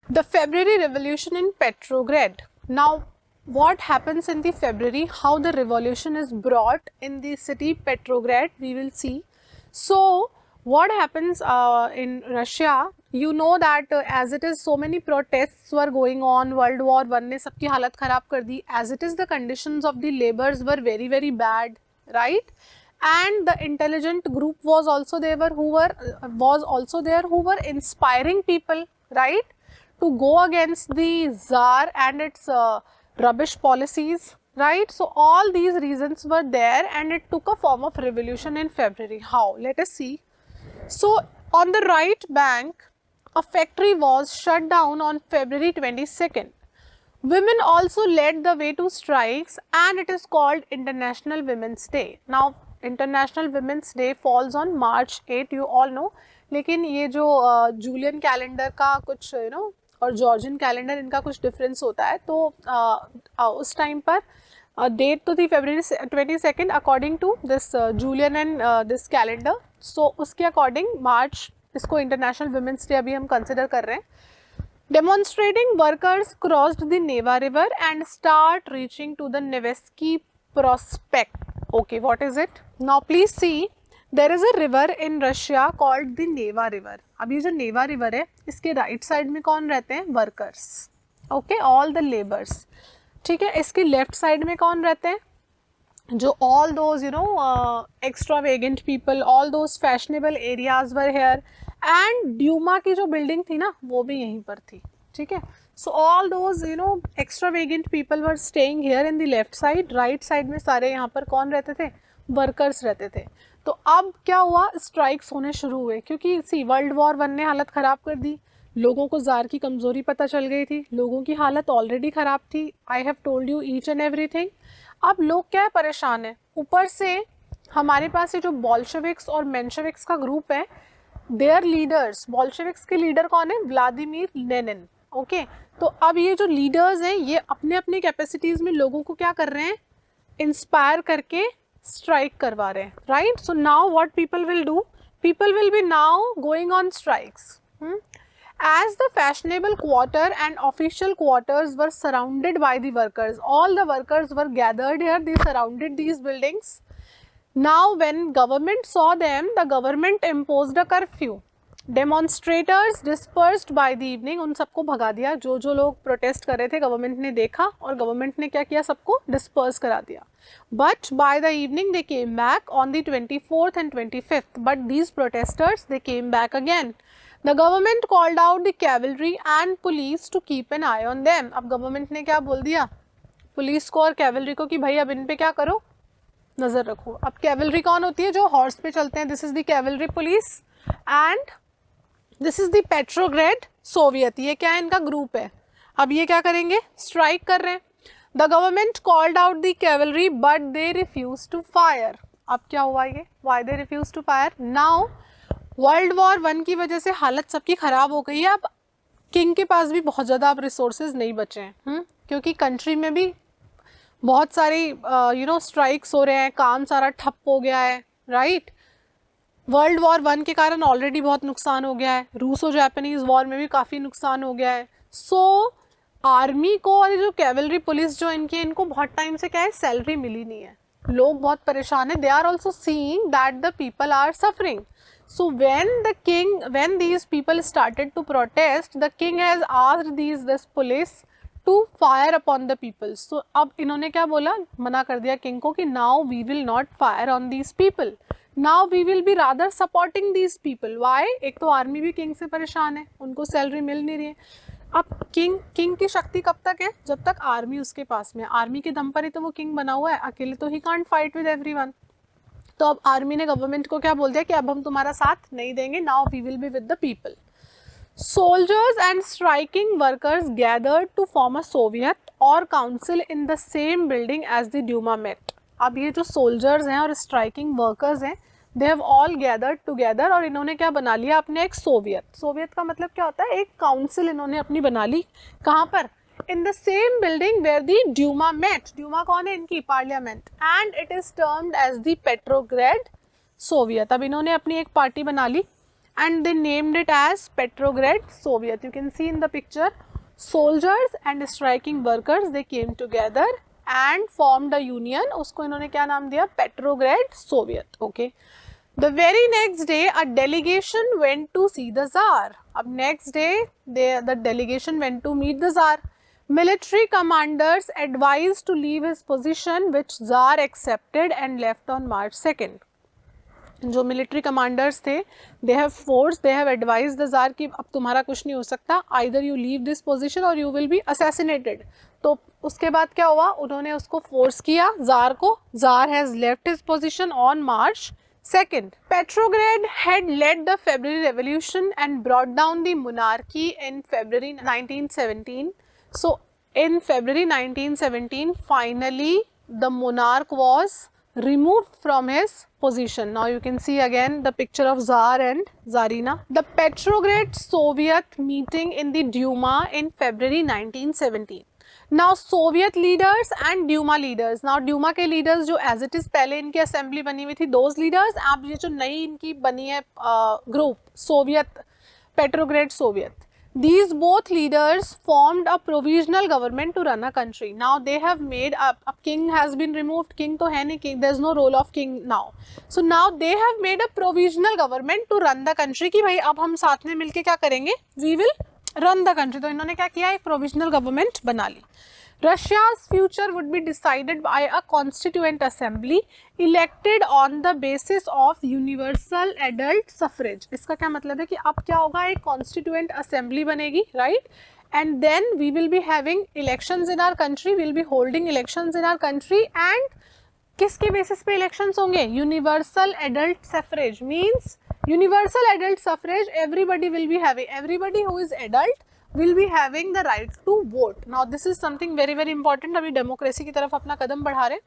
The February Revolution in Petrograd. Now, what happens in the February? How the revolution is brought in the city Petrograd? We will see. So, what happens in Russia? You know that as it is, so many protests were going on. World War I ने सबकी हालत खराब कर दी. As it is, the conditions of the laborers were very very bad, right? And the intelligent group was also there who were inspiring people, right, to go against the Tsar and its rubbish policies, right? So all these reasons were there and it took a form of revolution in February. How? Let us see. So on the right bank, a factory was shut down on February 22nd. Women also led the way to strikes and it is called International Women's Day. Now International Women's Day falls on March 8, you all know. लेकिन ये जो Julian calendar का कुछ और Georgian calendar इनका कुछ difference होता है, तो उस टाइम पर डेट तो थी February 22 according to this Julian and this calendar. So उसके अकॉर्डिंग मार्च इसको इंटरनेशनल वुमेंस डे अभी हम कंसिडर कर रहे हैं. Demonstrating workers crossed the Neva River and start reaching to the Nevsky Prospect. Okay, what is it? Now please see, there is a river in Russia called the Neva River. अब ये जो नेवा river है इसके right side में कौन रहते हैं? Workers. Okay, all the labours. ठीक है, इसके लेफ्ट साइड में कौन रहते हैं? जो all those extravagant people, all those fashionable areas were here. And Duma की जो बिल्डिंग थी ना वो भी यहीं पर थी. ठीक है, so all those extravagant people were staying here in the left side. Right side में सारे यहाँ पर कौन रहते थे? वर्कर्स रहते थे. तो अब क्या हुआ? स्ट्राइक्स होने शुरू हुए क्योंकि सी वर्ल्ड वॉर 1 ने हालत ख़राब कर दी. लोगों को जार की कमज़ोरी पता चल गई थी, लोगों की हालत ऑलरेडी ख़राब थी. I have told you each and everything. अब लोग क्या है? परेशान है. ऊपर से हमारे पास ये जो बॉल्शेविक्स और मेंशेविक्स का ग्रुप है, देयर लीडर्स, बॉल्शेविक्स के लीडर कौन है? Vladimir Lenin. ओके, तो अब ये जो लीडर्स हैं ये अपने अपने कैपेसिटीज़ में लोगों को क्या कर रहे हैं? इंस्पायर करके स्ट्राइक करवा रहे हैं, right? So now what people will do? People will be now going on strikes. As the fashionable quarter and official quarters were surrounded by the workers, all the workers were gathered here, they surrounded these buildings. Now when government saw them, the government imposed a curfew. Demonstrators dispersed by the evening, उन सबको भगा दिया. जो जो लोग protest कर रहे थे गवर्नमेंट ने देखा और गवर्नमेंट ने क्या किया? सबको डिस्पर्स करा दिया. But by the evening they came back on the 24th and 25th. But these protesters, they came back again. The government called out the cavalry and police to keep an eye on them. अब government ने क्या बोल दिया police को और cavalry को कि भाई अब इन पे क्या करो? नज़र रखो. अब कैवलरी कौन होती है? जो हॉर्स पे चलते हैं. This is the cavalry police and this is the Petrograd Soviet. ये क्या है? इनका ग्रुप है. अब ये क्या करेंगे? स्ट्राइक कर रहे हैं. The government called out the cavalry but they refuse to fire. अब क्या हुआ ये? Why they refuse to fire? Now world war 1 की वजह से हालत सबकी ख़राब हो गई है. अब किंग के पास भी बहुत ज़्यादा अब रिसोर्सेज नहीं बचे हैं, क्योंकि कंट्री में भी बहुत सारी स्ट्राइक्स हो रहे हैं, काम सारा ठप हो गया है, राइट? वर्ल्ड वॉर 1 के कारण ऑलरेडी बहुत नुकसान हो गया है. रूसो जापानीज वॉर में भी काफ़ी नुकसान हो गया है. सो आर्मी को और जो कैवलरी पुलिस जो इनको बहुत टाइम से क्या है? सैलरी मिली नहीं है. लोग बहुत परेशान है. They are also seeing that the people are suffering. So when these people started to protest, the king has asked this police to fire upon the people. So अब इन्होंने क्या बोला? मना कर दिया किंग को कि now we will not fire on these people. Now we will be rather supporting these people. Why? एक तो आर्मी भी किंग से परेशान है, उनको सैलरी मिल नहीं रही है. अब किंग की शक्ति कब तक है? जब तक आर्मी उसके पास में. आर्मी के दम पर ही तो वो किंग बना हुआ है, अकेले तो he can't fight with everyone. तो अब आर्मी ने गवर्नमेंट को क्या बोल दिया कि अब हम तुम्हारा साथ नहीं देंगे. Now we will be with the people. Soldiers and striking workers gathered to form a Soviet or council in the same building as the Duma met. अब ये जो सोल्जर्स हैं और स्ट्राइकिंग वर्कर्स हैं, they have all gathered together और इन्होंने क्या बना लिया? अपने एक सोवियत. सोवियत का मतलब क्या होता है? एक काउंसिल इन्होंने अपनी बना ली. कहाँ पर? in the same building where the Duma met. Duma कौन है? इनकी parliament. and it is termed as the Petrograd Soviet. अब इन्होंने अपनी एक पार्टी बना ली and they named it as Petrograd Soviet. You can see in the picture, soldiers and striking workers, they came together and formed a union. उसको इन्होंने क्या नाम दिया? Petrograd Soviet. Okay. The very next day, a delegation went to see the Tsar. अब next day, the delegation went to meet the Tsar. Military commanders advised to leave his position, which Tsar accepted and left on March 2nd. जो military commanders थे, they have advise the jar कि अब तुम्हारा कुछ नहीं हो सकता, either you leave this position और यू विल बी असैसिनेटेड. तो उसके बाद क्या हुआ, उन्होंने उसको फोर्स किया जार को. Jar has left his position on March 2nd. Petrograd had led the February Revolution and brought down the monarchy in February 1917. So in February 1917, finally the monarch was removed from his position. Now you can see again the picture of Tsar and Tsarina. The Petrograd Soviet meeting in the Duma in February 1917. Now Soviet leaders and Duma leaders. Now Duma के leaders जो as it is पहले इनकी assembly बनी हुई थी, those leaders, अब ये जो नई इनकी बनी है group, Soviet, Petrograd Soviet. These both leaders formed a provisional government to run a country. Now they have made a king has been removed. King तो है नहीं, king, there's no role of king now. So now they have made a provisional government to run the country कि भाई अब हम साथ में मिलके क्या करेंगे, we will run the country. तो इन्होंने क्या किया, एक provisional government बना ली. Russia's future would be decided by a constituent assembly elected on the basis of universal adult suffrage. इसका क्या मतलब है कि अब क्या होगा, एक constituent assembly बनेगी, right? And then we will be having elections in our country, we will be holding elections in our country, and किसके basis पे elections होंगे? Universal adult suffrage means universal adult suffrage, everybody will be having, everybody who is adult will be having the right to vote. Now this is something very very important. अभी democracy की तरफ अपना कदम बढ़ा रहे.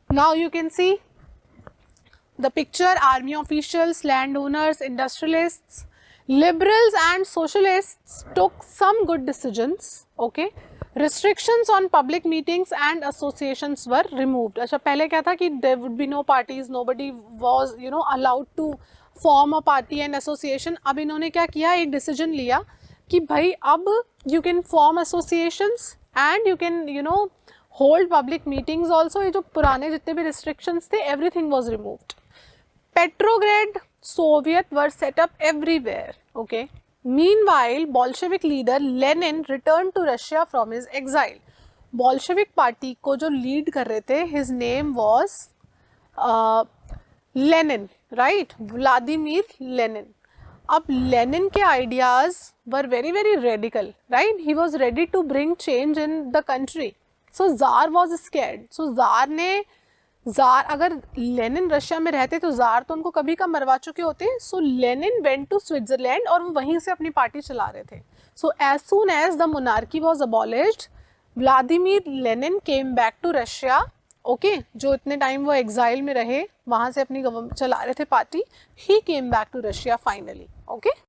Now you can see the picture, army officials, landowners, industrialists, liberals and socialists took some good decisions. Okay. Restrictions on public meetings and associations were removed. अच्छा पहले क्या था कि there would be no parties, nobody was allowed to form a party and association. अब इन्होंने क्या किया, एक decision लिया कि भाई अब you can form associations and you can hold public meetings also. ये जो पुराने जितने भी restrictions थे, everything was removed. Petrograd Soviet were set up everywhere. Okay. Meanwhile, Bolshevik leader Lenin returned to Russia from his exile. Bolshevik party को जो lead कर रहे थे, his name was Lenin, right? Vladimir Lenin. अब Lenin के ideas were very very radical, right? He was ready to bring change in the country. So tsar was scared. So tsar अगर Lenin Russia में रहते तो jar तो उनको कभी का मरवा चुके होते. So Lenin went to Switzerland और वो वहीं से अपनी पार्टी चला रहे थे. So as soon as the monarchy was abolished, Vladimir Lenin came back to Russia. Okay, जो इतने टाइम वो एग्जाइल में रहे, वहाँ से अपनी गवर्नमेंट चला रहे थे party, he came back to Russia finally. Okay.